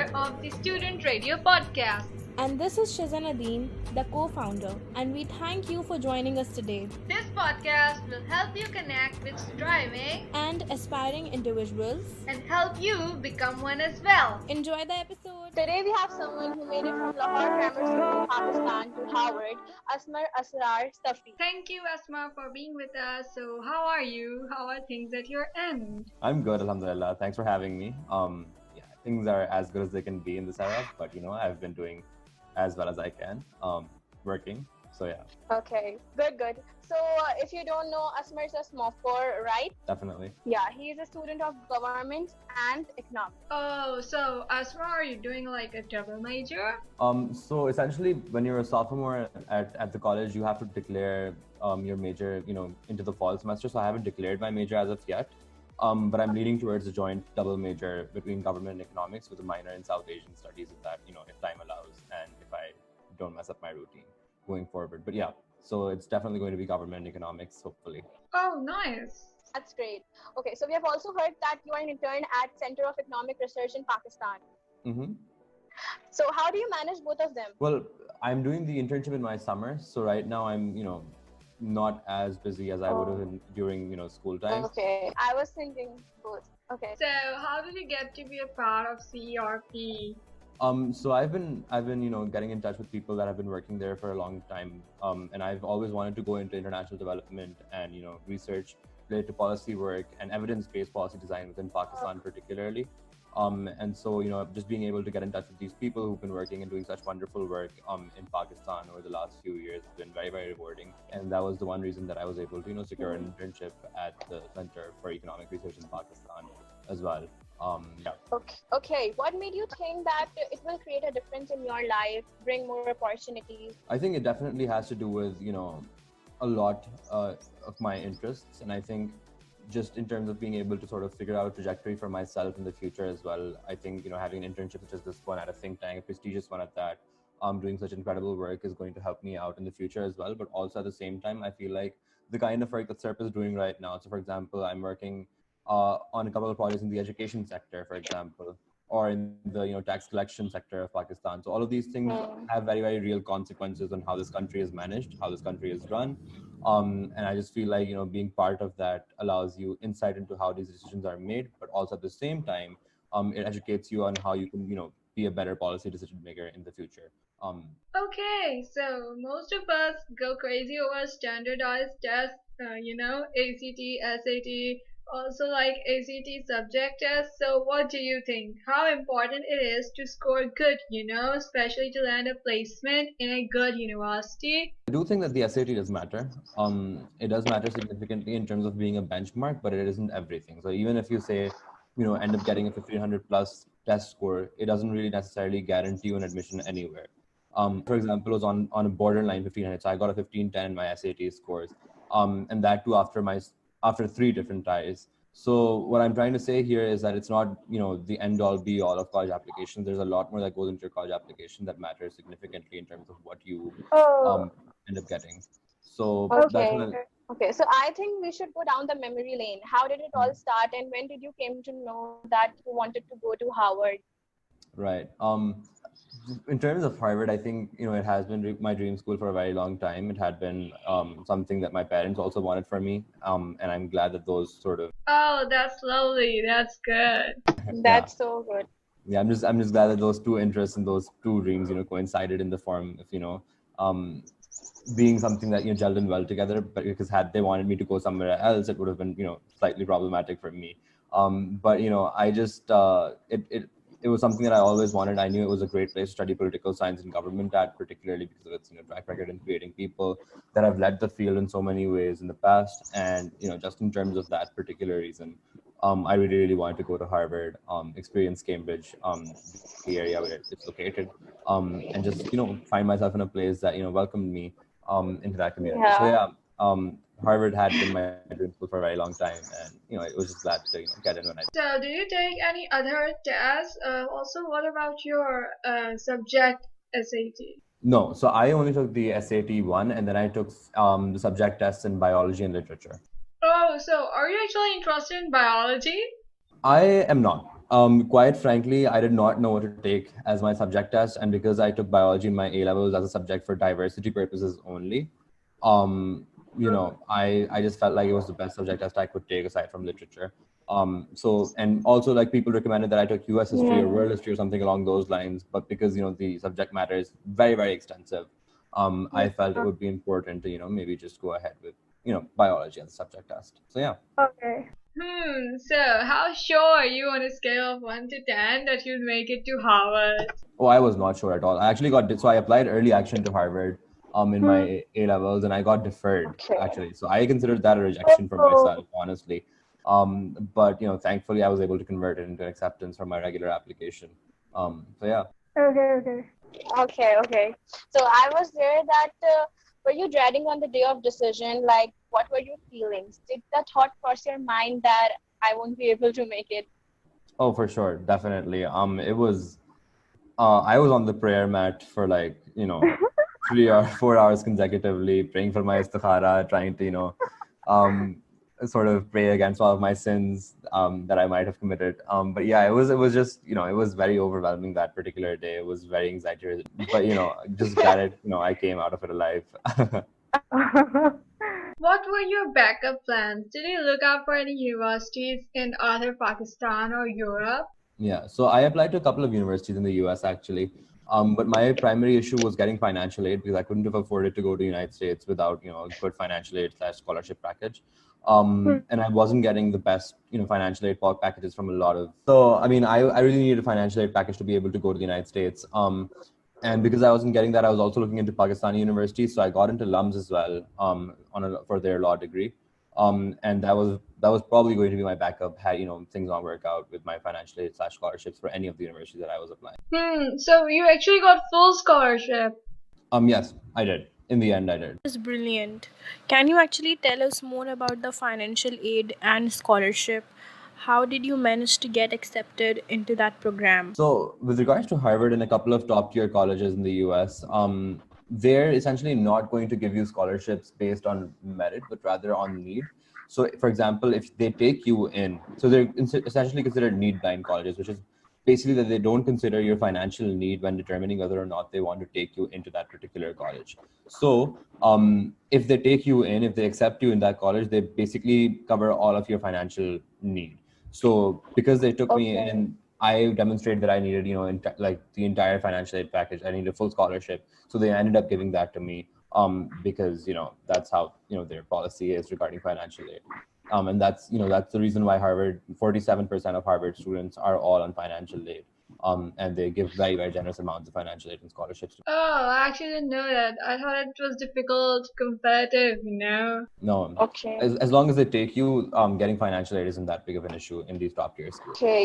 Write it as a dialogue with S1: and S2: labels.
S1: editor of the Student Radio podcast.
S2: And this is Shazan Adeen, the co-founder, and we thank you for joining us today.
S1: This podcast will help you connect with striving
S2: and aspiring individuals
S1: and help you become one as well.
S2: Enjoy the episode.
S3: Today we have someone who made it from Lahore Grammar School, Pakistan to Harvard, Asmer Safi.
S1: Thank you, Asmer, for being with us. So how are you? How are things at your end?
S4: I'm good, alhamdulillah. Thanks for having me. Things are as good as they can be in this era, but I've been doing as well as I can, working. So yeah.
S3: Okay, good. So if you don't know, Asmer is a sophomore, right?
S4: Definitely.
S3: Yeah, he is a student of government and economics.
S1: Oh, so Asmer, are you doing like a double major?
S4: So essentially, when you're a sophomore at the college, you have to declare your major, into the fall semester. So I haven't declared my major as of yet. But I'm leaning towards a joint double major between government and economics with a minor in South Asian studies, if time allows, and if I don't mess up my routine going forward. But yeah, so it's definitely going to be government and economics, hopefully.
S1: Oh, nice.
S3: That's great. Okay, so we have also heard that you are an intern at Center of Economic Research in Pakistan.
S4: Mm-hmm.
S3: So how do you manage both of them?
S4: Well, I'm doing the internship in my summer, so right now I'm, not as busy as I would have been during, school time.
S3: Okay, I was thinking both. Okay.
S1: So how did you get to be a part of CERP?
S4: So I've been, getting in touch with people that have been working there for a long time. And I've always wanted to go into international development and, research related to policy work and evidence-based policy design within Pakistan particularly. And so, just being able to get in touch with these people who've been working and doing such wonderful work in Pakistan over the last few years has been very, very rewarding. And that was the one reason that I was able to, secure an internship at the Center for Economic Research in Pakistan as well. Yeah.
S3: Okay. What made you think that it will create a difference in your life, bring more opportunities?
S4: I think it definitely has to do with, a lot of my interests. And I think just in terms of being able to sort of figure out a trajectory for myself in the future as well, I think, having an internship such as this one at a think tank, a prestigious one at that, doing such incredible work is going to help me out in the future as well. But also at the same time, I feel like the kind of work that SERP is doing right now. So for example, I'm working on a couple of projects in the education sector, for example, or in the tax collection sector of Pakistan. So all of these things have very, very real consequences on how this country is managed, how this country is run. And I just feel like, being part of that allows you insight into how these decisions are made, but also at the same time, it educates you on how you can, be a better policy decision maker in the future.
S1: Okay, so most of us go crazy over standardized tests, ACT, SAT, also like ACT subject tests. So what do you think? How important it is to score good, especially to land a placement in a good university?
S4: I do think that the SAT does matter. It does matter significantly in terms of being a benchmark, but it isn't everything. So even if you say, end up getting a 1500 plus test score, it doesn't really necessarily guarantee you an admission anywhere. For example, it was on a borderline 1500. So I got a 1510 in my SAT scores. And that too after 3 different tries. So what I'm trying to say here is that it's not, the end all be all of college applications. There's a lot more that goes into your college application that matters significantly in terms of what you end up getting. So
S3: Okay, so I think we should go down the memory lane. How did it all start, and when did you came to know that you wanted to go to Harvard?
S4: Right. In terms of Harvard, I think, it has been my dream school for a very long time. It had been something that my parents also wanted for me. And I'm glad that those sort of...
S1: Oh, that's lovely. That's good.
S3: That's so good.
S4: Yeah, I'm just glad that those two interests and those two dreams, coincided in the form of, being something that, gelled in well together. But because had they wanted me to go somewhere else, it would have been, slightly problematic for me. But, I just, it was something that I always wanted. I knew it was a great place to study political science and government at, particularly because of its track record in creating people that have led the field in so many ways in the past. And just in terms of that particular reason, I really, really wanted to go to Harvard, experience Cambridge, the area where it's located, and just find myself in a place that welcomed me into that community.
S3: Yeah.
S4: So yeah. Harvard had been my dream school for a very long time, and it was just glad to get in when I did.
S1: So, do you take any other tests? Also, what about your subject SAT?
S4: No, so I only took the SAT one, and then I took the subject tests in biology and literature.
S1: Oh, so are you actually interested in biology?
S4: I am not. Quite frankly, I did not know what to take as my subject test, and because I took biology in my A levels as a subject for diversity purposes only, I just felt like it was the best subject test I could take aside from literature. So and also like people recommended that I took U.S. history or world history or something along those lines, but because the subject matter is very very extensive, I felt it would be important to maybe just go ahead with biology as a subject test. So yeah.
S3: Okay.
S1: So how sure are you on a scale of 1 to 10 that you'll make it to Harvard?
S4: Oh, I was not sure at all. I actually so I applied early action to Harvard in my A levels, and I got deferred
S3: Okay.
S4: actually. So I considered that a rejection for myself, honestly. But thankfully I was able to convert it into acceptance from my regular application. So yeah.
S3: Okay. So I was there that were you dreading on the day of decision? Like, what were your feelings? Did the thought cross your mind that I won't be able to make it?
S4: Oh, for sure, definitely. It was. I was on the prayer mat for like 3 or 4 hours consecutively, praying for my istikhara, trying to um, sort of pray against all of my sins that I might have committed. But yeah, it was just it was very overwhelming that particular day. It was very anxiety, but just glad I came out of it alive.
S1: What were your backup plans? Did you look out for any universities in either Pakistan or Europe?
S4: Yeah, so I applied to a couple of universities in the US actually. But my primary issue was getting financial aid because I couldn't have afforded to go to the United States without, a good financial aid / scholarship package. And I wasn't getting the best, financial aid packages from a lot of. So, I mean, I really needed a financial aid package to be able to go to the United States. And because I wasn't getting that, I was also looking into Pakistani universities. So I got into LUMS as well for their law degree. And that was probably going to be my backup had things not work out with my financial aid / scholarships for any of the universities that I was applying.
S1: So you actually got full scholarship.
S4: Yes, I did. In the end, I did.
S2: Is brilliant. Can you actually tell us more about the financial aid and scholarship? How did you manage to get accepted into that program?
S4: So, with regards to Harvard and a couple of top tier colleges in the US, they're essentially not going to give you scholarships based on merit, but rather on need. So, for example, if they take you in, so they're essentially considered need blind colleges, which is basically that they don't consider your financial need when determining whether or not they want to take you into that particular college. So, if they take you in, if they accept you in that college, they basically cover all of your financial need. So, because they took me in, I demonstrated that I needed, like the entire financial aid package. I needed full scholarship. So they ended up giving that to me because, that's how, their policy is regarding financial aid. And that's the reason why 47% of Harvard students are all on financial aid. And they give very, very generous amounts of financial aid and scholarships.
S1: Oh, I actually didn't know that. I thought it was difficult, competitive.
S4: No,
S3: Okay.
S4: as long as they take you, getting financial aid isn't that big of an issue in these top tier schools.
S3: Okay.